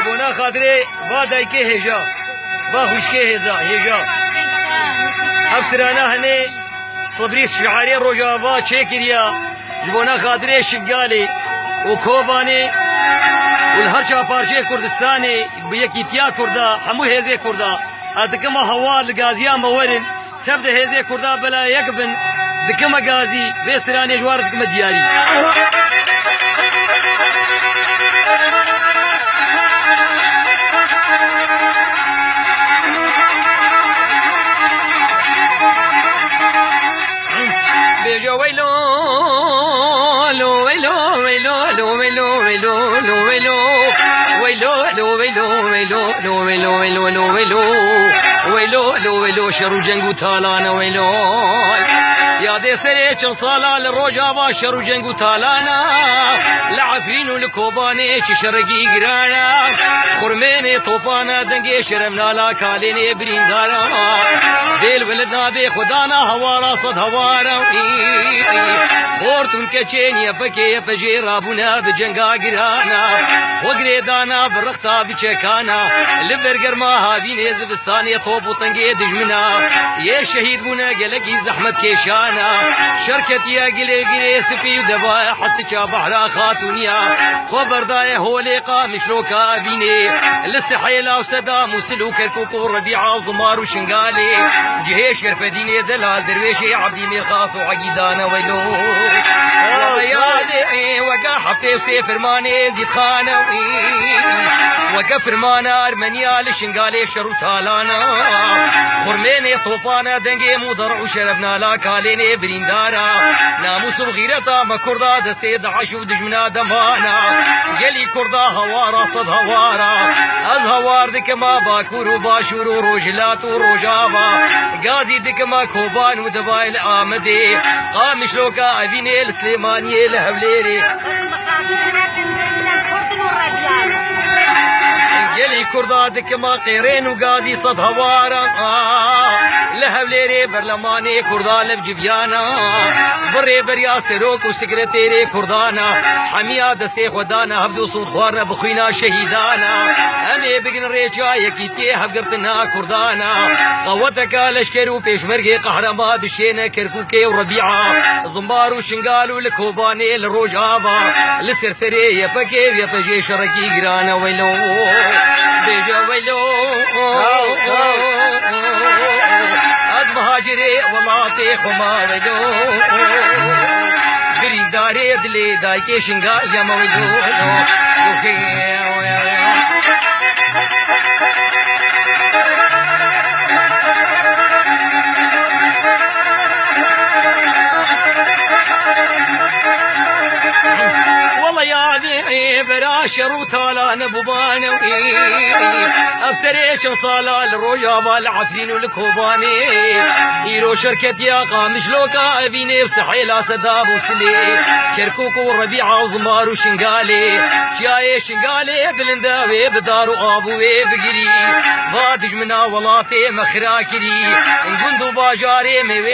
جبونا خاطري با دايكي هجا با خوشكي هجا افسرانا هني صبري شعاري روجافا تشيكريا جبونا خاطري شقالي وكوباني والهرشا بارشي كردستاني بيكي تيا كردا حمو هيزي كردا ادكما هوار الغازيان مورن تبدا هيزي كردا بلا يكبن دكما غازي بيسراني جوار دكما دياري بيجا ويلو لو ويلو ويلو لو ويلو ويلو لو ويلو ويلو ويلو ويلو لو ويلو ويلو لو ويلو ويلو لو ويلو شرو جنگو تالانا ويلو يا دي سري چن صالا لروجابا شرو جنگو تالانا لعفرين ولكوباني چ شرقي گرانا خرميني طوفانا دنگي شرمنا لا كاليني بريندارا ديل ولدنا بي خدانا هوارا صد هوارا خورتون كچيني بكي بجي رابونا بجنگا گرانا وگريدانا برختا بچكانا لبرگر ما هادين زبستاني طوب وطنگي دجمنا يا شهيد بونا قلقي زحمت كيشانا شركتي يا قلي قلي سفي ودبا حسكا بحرا خاتونيا خبر داي هولي قامش لوكا بيني للسحيلا وسدام وسلو كركوك وربيعة وزمار وشنقالي جهيش كرفديني دلال درويشي عبدي مير خاص وعقيدانا ويلو يا دعي وقا حفتي وسيفر ماني زيد خانوي وقا فرمانا ارمنيا لشنقالي شرو تالانا خرميني طوفانا دنگي مضرع وشربنا لا كاليني بريندارا ناموس وغيرتا ما كردا دستي دعش ودجمنا دمانا قلي كردا هوارا صد هوارا از هوار دك ما باكور وباشور وروجلات وروجابا غازي دك ما كوبان ودبايل آمدي قامش لوكا افيني السليماني لهبليري قلي كردا دك ما قيرين وغازي صد هوارا لهبليري برلماني كردا لفجفيانا بري بريا سروك وسكرتيري كردانا حميا دستي خدانا هبدو صون خوارنا بخوينا شهيدانا امي بقن ريجا يكيتي هبقرتنا كردانا قوتك لشكر وبيشمرقي قهرما دشينا كركوكي وربيعة زمبار وشنقال ولكوباني للروجابا لسرسري يفكي يفجي شركي قرانا ويلو بيجا ويلو از مهاجري ومعطي خما ويلو بريداري دلي دايكي شنقال يا مويلو براشر وتالان بباني افسريش صالا الروجابا العفرين والكوباني يرو شركة يا قامش لوكا ابيني بسحيلا سداب وسلي كركوك والربيعة وزمار وشنقالي شياي شنقالي بلنداوي بدار وابوي بقري بادج منا ولاتي مخراكري ان كنتو باجاري